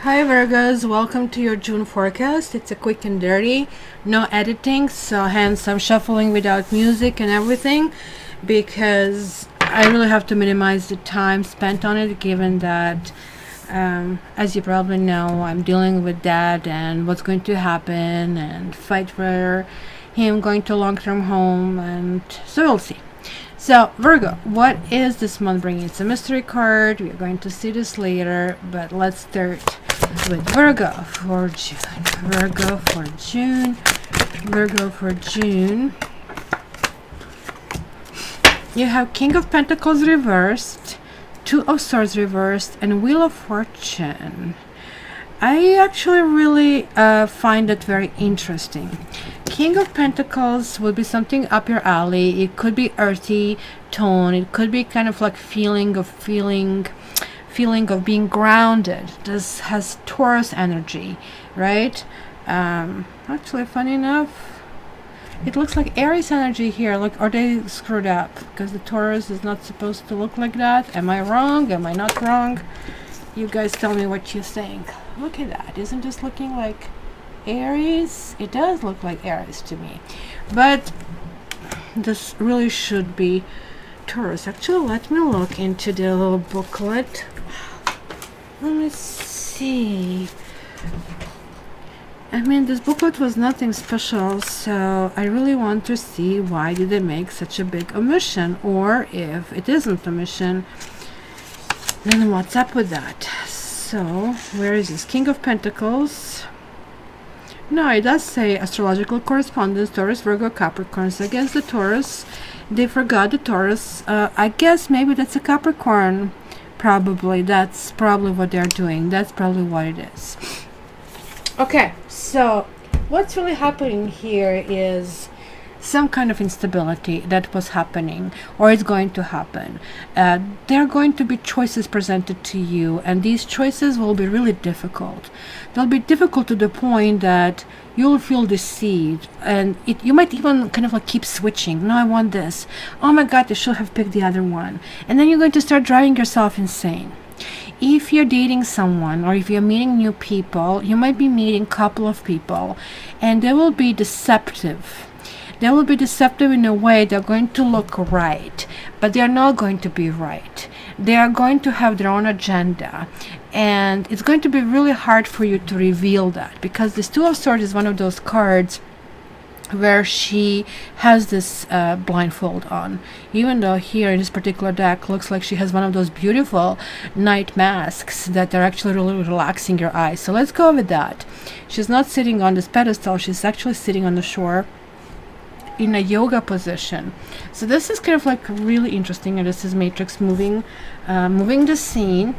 Hi Virgos, welcome to your June forecast. It's a quick and dirty, no editing, so hence I'm shuffling without music and everything because I really have to minimize the time spent on it, given that as you probably know, I'm dealing with that and what's going to happen and fight for him going to a long-term home, and so we'll see. So Virgo, what is this month bringing? It's a mystery card. We're going to see this later, but let's start with Virgo for June. Virgo for June. Virgo for June. You have King of Pentacles reversed, Two of Swords reversed, and Wheel of Fortune. I actually really find it very interesting. King of Pentacles would be something up your alley. It could be earthy tone. It could be kind of like feeling of being grounded. This has Taurus energy, right? Actually, funny enough, it looks like Aries energy here. Like, are they screwed up? Because the Taurus is not supposed to look like that. Am I wrong? Am I not wrong? You guys tell me what you think. Look at that. Isn't this looking like Aries? It does look like Aries to me. But this really should be Taurus. Actually, let me look into the little booklet. Let me see. I mean, this booklet was nothing special, so I really want to see why did they make such a big omission, or if it isn't omission, then what's up with that? So, where is this? King of Pentacles. No, it does say astrological correspondence, Taurus, Virgo, Capricorns against the Taurus. They forgot the Taurus. I guess maybe that's a Capricorn. Probably. That's probably what they're doing. That's probably what it is. Okay, so what's really happening here is some kind of instability that was happening or is going to happen. There are going to be choices presented to you, and these choices will be really difficult. They'll be difficult to the point that you'll feel deceived, and you might even kind of like keep switching. No, I want this. Oh my god, I should have picked the other one. And then you're going to start driving yourself insane. If you're dating someone or if you're meeting new people, you might be meeting a couple of people, and they will be deceptive. They will be deceptive in a way they're going to look right, but they are not going to be right. They are going to have their own agenda, and it's going to be really hard for you to reveal that, because this Two of Swords is one of those cards where she has this blindfold on, even though here in this particular deck looks like she has one of those beautiful night masks that are actually really relaxing your eyes. So let's go with that. She's not sitting on this pedestal, she's actually sitting on the shore in a yoga position. So this is kind of like really interesting, and this is Matrix moving the scene.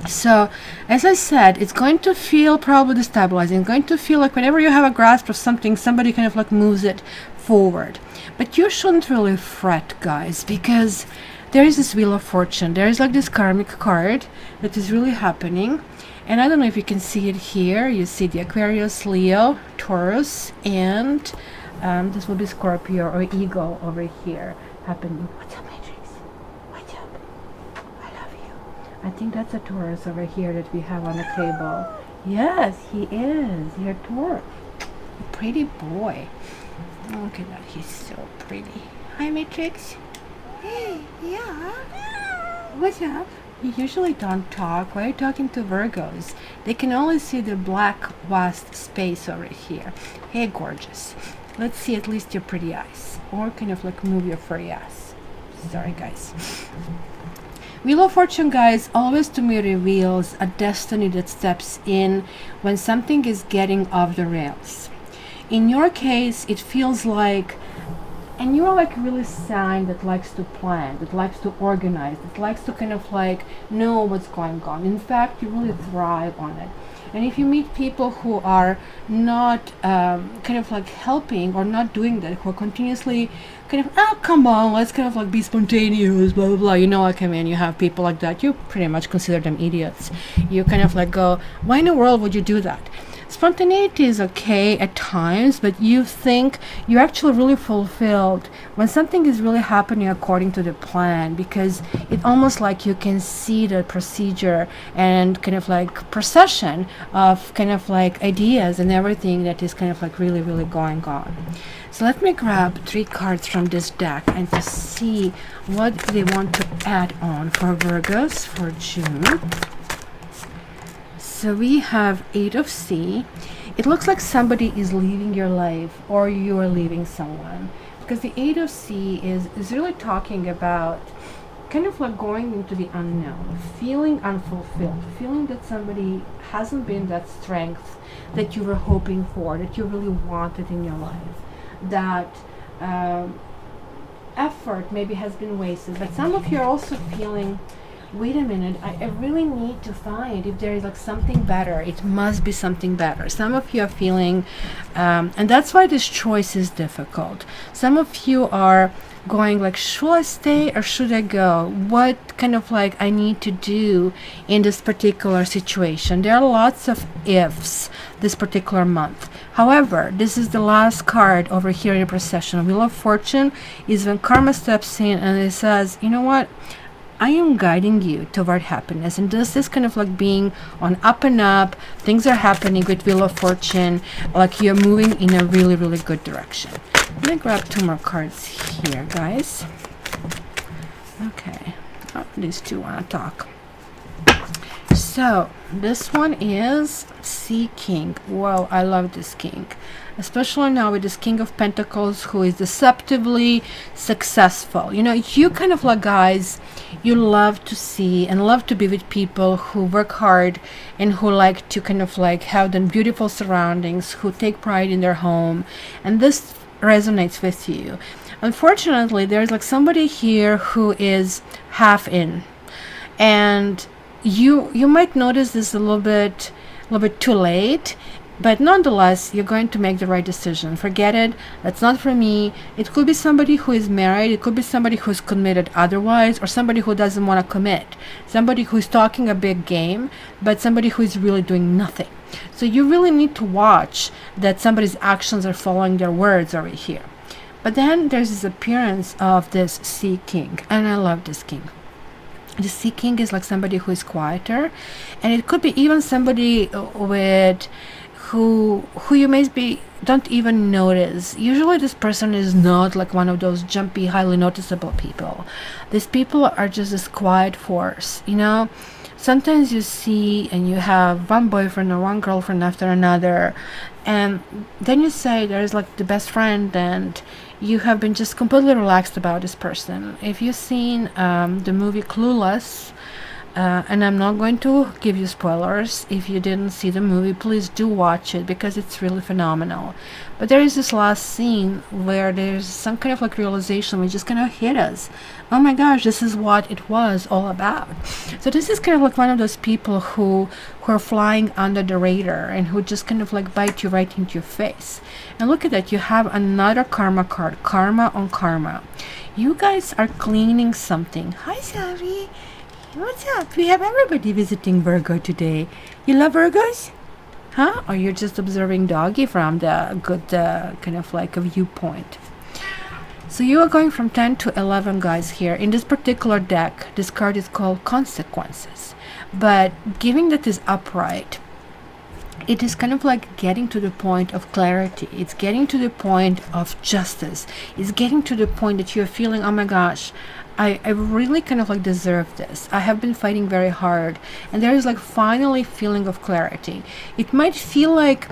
So as I said, it's going to feel probably destabilizing. It's going to feel like whenever you have a grasp of something, somebody kind of like moves it forward. But you shouldn't really fret, guys, because there is this Wheel of Fortune. There is like this karmic card that is really happening. And I don't know if you can see it here. You see the Aquarius, Leo, Taurus, and this will be Scorpio or Eagle over here happening. What's up, Matrix? What's up? I love you. I think that's a Taurus over here that we have on the table. Yes, he is. You're a Taurus. A pretty boy. Look at that. He's so pretty. Hi, Matrix. Hey, yeah. What's up? You usually don't talk. Why are you talking to Virgos? They can only see the black vast space over here. Hey, gorgeous. Let's see at least your pretty eyes, or kind of like move your furry ass. Sorry, guys. Wheel of Fortune, guys, always to me reveals a destiny that steps in when something is getting off the rails. In your case, it feels like, and you're like really sign that likes to plan, that likes to organize, that likes to kind of like know what's going on. In fact, you really thrive on it. And if you meet people who are not kind of like helping or not doing that, who are continuously kind of, oh, come on, let's kind of like be spontaneous, blah, blah, blah. You know, like, I mean, you have people like that, you pretty much consider them idiots. You kind of like go, why in the world would you do that? Spontaneity is okay at times, but you think you're actually really fulfilled when something is really happening according to the plan, because it almost like you can see the procedure and kind of like procession of kind of like ideas and everything that is kind of like really, really going on. So let me grab 3 cards from this deck and to see what they want to add on for Virgos for June. So we have 8 of C. It looks like somebody is leaving your life or you are leaving someone, because the 8 of C is really talking about kind of like going into the unknown, feeling unfulfilled, feeling that somebody hasn't been that strength that you were hoping for, that you really wanted in your life, that effort maybe has been wasted. But some of you are also feeling, wait a minute, I really need to find if there is like something better. It must be something better. Some of you are feeling, and that's why this choice is difficult. Some of you are going like, should I stay or should I go? What kind of like I need to do in this particular situation? There are lots of ifs this particular month. However, this is the last card over here in the procession. Wheel of Fortune is when karma steps in and it says, you know what? I am guiding you toward happiness. And this is kind of like being on up and up. Things are happening with Wheel of Fortune. Like you're moving in a really, really good direction. Let me grab 2 more cards here, guys. Okay. Oh, these 2 want to talk. So, this one is Sea King. Wow, I love this king. Especially now with this King of Pentacles, who is deceptively successful. You know, you kind of like guys, you love to see and love to be with people who work hard and who like to kind of like have them beautiful surroundings, who take pride in their home. And this resonates with you. Unfortunately, there's like somebody here who is half in. And you might notice this a little bit too late, but nonetheless you're going to make the right decision. Forget it, that's not for me. It could be somebody who is married, it could be somebody who's committed otherwise, or somebody who doesn't want to commit, somebody who's talking a big game but somebody who is really doing nothing. So you really need to watch that somebody's actions are following their words over here. But then there's this appearance of this Sea King, and I love this king. The Sea King is like somebody who is quieter, and it could be even somebody with who you maybe don't even notice. Usually this person is not like one of those jumpy, highly noticeable people. These people are just this quiet force, you know. Sometimes you see and you have one boyfriend or one girlfriend after another, and then you say there's like the best friend, and you have been just completely relaxed about this person. If you've seen the movie Clueless, and I'm not going to give you spoilers. If you didn't see the movie, please do watch it because it's really phenomenal. But there is this last scene where there's some kind of like realization which just kind of hit us. Oh my gosh, this is what it was all about. So this is kind of like one of those people who are flying under the radar and who just kind of like bite you right into your face. And look at that, you have another karma card, karma on karma. You guys are cleaning something. Hi, Sally. What's up? We have everybody visiting Virgo today. You love Virgos? Huh? Or you're just observing Doggy from the good kind of like a viewpoint? So you are going from 10 to 11 guys here. In this particular deck, this card is called Consequences. But given that is upright, it is kind of like getting to the point of clarity. It's getting to the point of justice. It's getting to the point that you're feeling, oh my gosh, I really kind of like deserve this. I have been fighting very hard. And there is like finally feeling of clarity. It might feel like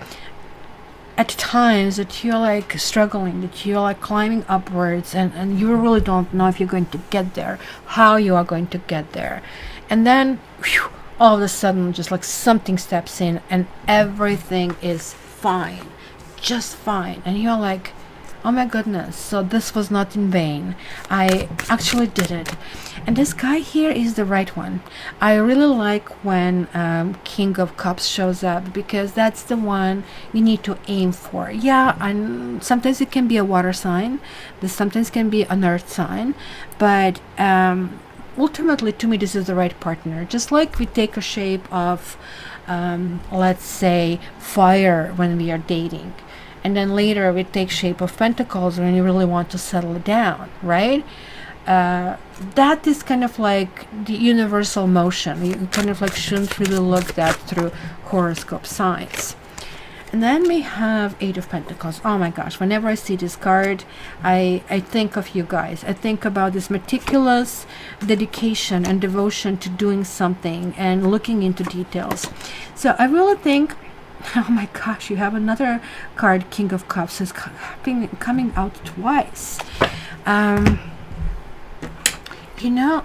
at times that you're like struggling, that you're like climbing upwards, and you really don't know if you're going to get there, how you are going to get there. And then whew, all of a sudden just like something steps in and everything is fine, just fine. And you're like, oh my goodness, so this was not in vain. I actually did it. And this guy here is the right one. I really like when King of Cups shows up, because that's the one you need to aim for. Yeah, and sometimes it can be a water sign, this sometimes can be an earth sign, but ultimately to me this is the right partner. Just like we take a shape of let's say fire when we are dating, and then later we take shape of pentacles when you really want to settle down, right? That is kind of like the universal motion. You kind of like shouldn't really look that through horoscope signs. And then we have Eight of Pentacles. Oh my gosh, whenever I see this card, I think of you guys. I think about this meticulous dedication and devotion to doing something and looking into details. So I really think, oh my gosh, you have another card, King of Cups, is coming out twice. You know,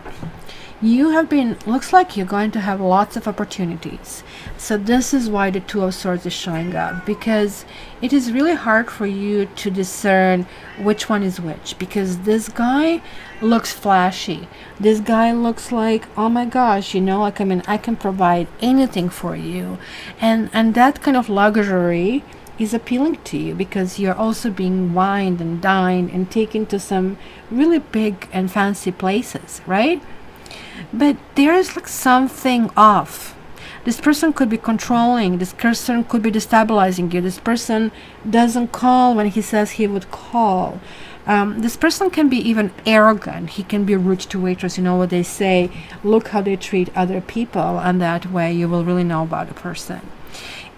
you have been, looks like you're going to have lots of opportunities. So this is why the Two of Swords is showing up, because it is really hard for you to discern which one is which, because this guy looks flashy. This guy looks like, oh my gosh, you know, like, I mean, I can provide anything for you. And that kind of luxury is appealing to you, because you're also being wined and dined and taken to some really big and fancy places, right? But there's like something off. This person could be controlling. This person could be destabilizing you. This person doesn't call when he says he would call. This person can be even arrogant. He can be rude to waiters. You know what they say, look how they treat other people, and that way you will really know about a person.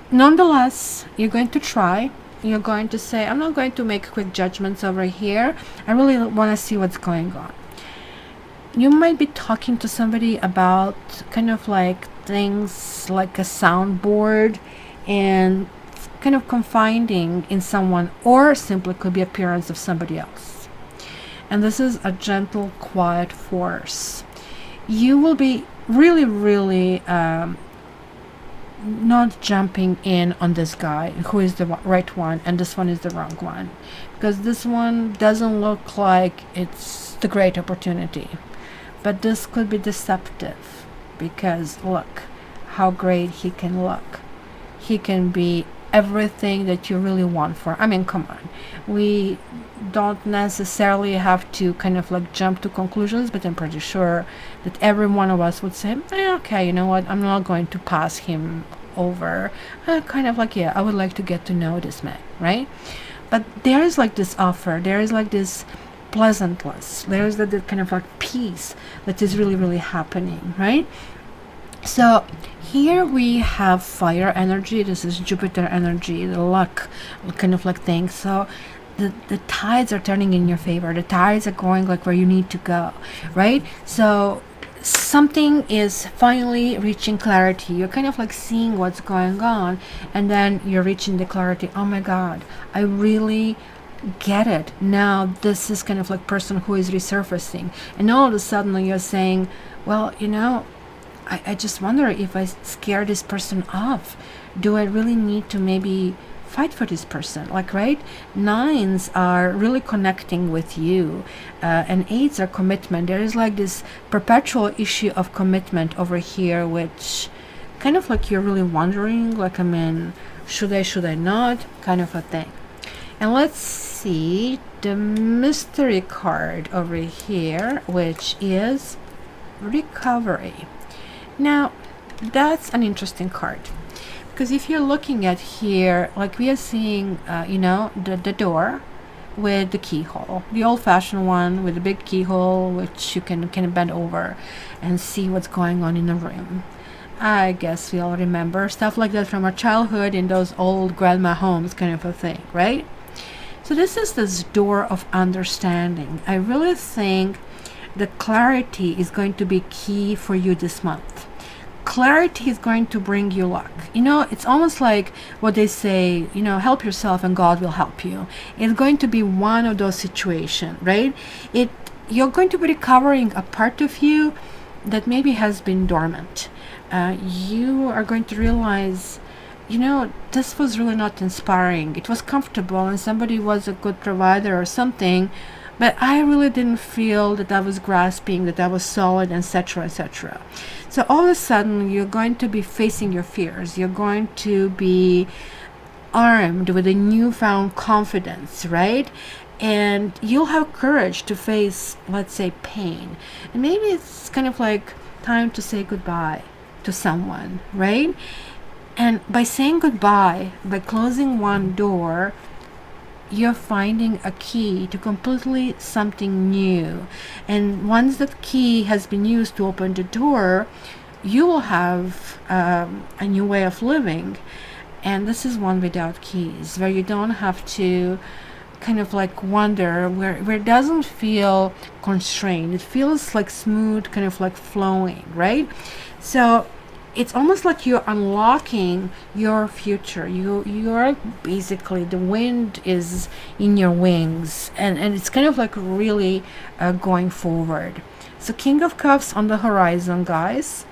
Nonetheless, you're going to try. You're going to say, I'm not going to make quick judgments over here. I really want to see what's going on. You might be talking to somebody about kind of like things like a soundboard, and kind of confiding in someone, or simply could be appearance of somebody else. And this is a gentle, quiet force. You will be really, really not jumping in on this guy who is the right one and this one is the wrong one, because this one doesn't look like it's the great opportunity. But this could be deceptive, because look how great he can look. He can be everything that you really want for. I mean, come on. We don't necessarily have to kind of like jump to conclusions, but I'm pretty sure that every one of us would say, okay, you know what, I'm not going to pass him over. Kind of like, yeah, I would like to get to know this man, right? But there is like this offer, there is like this pleasantness, there's that kind of like peace that is really, really happening, right? So here we have fire energy. This is Jupiter energy, the luck kind of like thing. So the tides are turning in your favor. The tides are going like where you need to go, right? So something is finally reaching clarity. You're kind of like seeing what's going on, and then you're reaching the clarity. Oh my God, I really get it now. This is kind of like person who is resurfacing, and all of a sudden you're saying, well, you know, I just wonder if I scare this person off. Do I really need to maybe fight for this person? Like, right? Nines are really connecting with you, and eights are commitment. There is like this perpetual issue of commitment over here, which kind of like you're really wondering, like, I mean, should I not, kind of a thing. And let's see the mystery card over here, which is recovery. Now, that's an interesting card, because if you're looking at here, like we are seeing, you know, the door with the keyhole, the old-fashioned one with the big keyhole, which you can bend over and see what's going on in the room. I guess we all remember stuff like that from our childhood in those old grandma homes, kind of a thing, right? So this is this door of understanding. I really think the clarity is going to be key for you this month. Clarity is going to bring you luck. You know, it's almost like what they say, you know, help yourself and God will help you. It's going to be one of those situations, right? You're going to be recovering a part of you that maybe has been dormant. You are going to realize, you know, this was really not inspiring. It was comfortable and somebody was a good provider or something, but I really didn't feel that I was grasping, that I was solid, etc., etc. So all of a sudden, you're going to be facing your fears. You're going to be armed with a newfound confidence, right? And you'll have courage to face, let's say, pain. And maybe it's kind of like time to say goodbye to someone, right? And by saying goodbye, by closing one door, you're finding a key to completely something new. And once that key has been used to open the door, you will have a new way of living. And this is one without keys, where you don't have to kind of like wonder, where it doesn't feel constrained. It feels like smooth, kind of like flowing, right? So it's almost like you're unlocking your future. You're basically, the wind is in your wings, and it's kind of like really going forward. So King of Cups on the horizon, guys.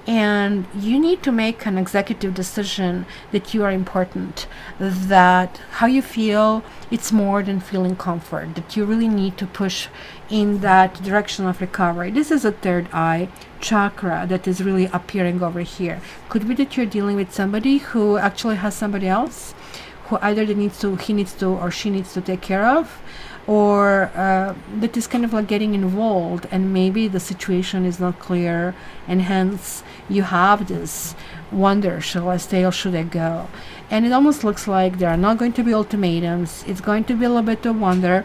And you need to make an executive decision that you are important, that how you feel, it's more than feeling comfort, that you really need to push in that direction of recovery. This is a third eye chakra that is really appearing over here. Could be that you're dealing with somebody who actually has somebody else who either he needs to or she needs to take care of, or that is kind of like getting involved, and maybe the situation is not clear, and hence you have this wonder, shall I stay or should I go? And it almost looks like there are not going to be ultimatums. It's going to be a little bit of wonder,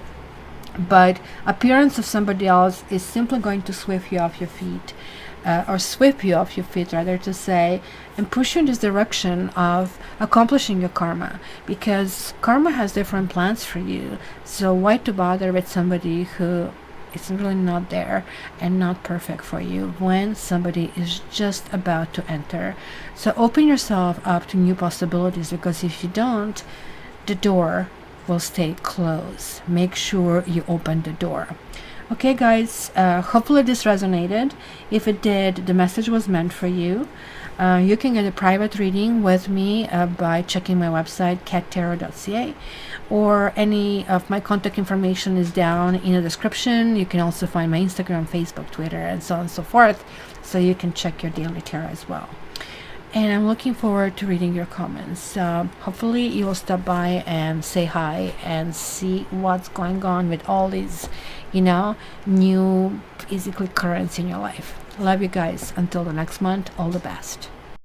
but appearance of somebody else is simply going to sweep you off your feet, or sweep you off your feet, rather to say, and push you in this direction of accomplishing your karma, because karma has different plans for you. So why to bother with somebody who is really not there and not perfect for you when somebody is just about to enter? So open yourself up to new possibilities, because if you don't, the door will stay closed. Make sure you open the door. Okay, guys, hopefully this resonated. If it did, the message was meant for you. You can get a private reading with me by checking my website, cattarot.ca, or any of my contact information is down in the description. You can also find my Instagram, Facebook, Twitter, and so on and so forth, so you can check your daily tarot as well. And I'm looking forward to reading your comments. Hopefully you will stop by and say hi and see what's going on with all these, new basically currents in your life. Love you guys. Until the next month, all the best.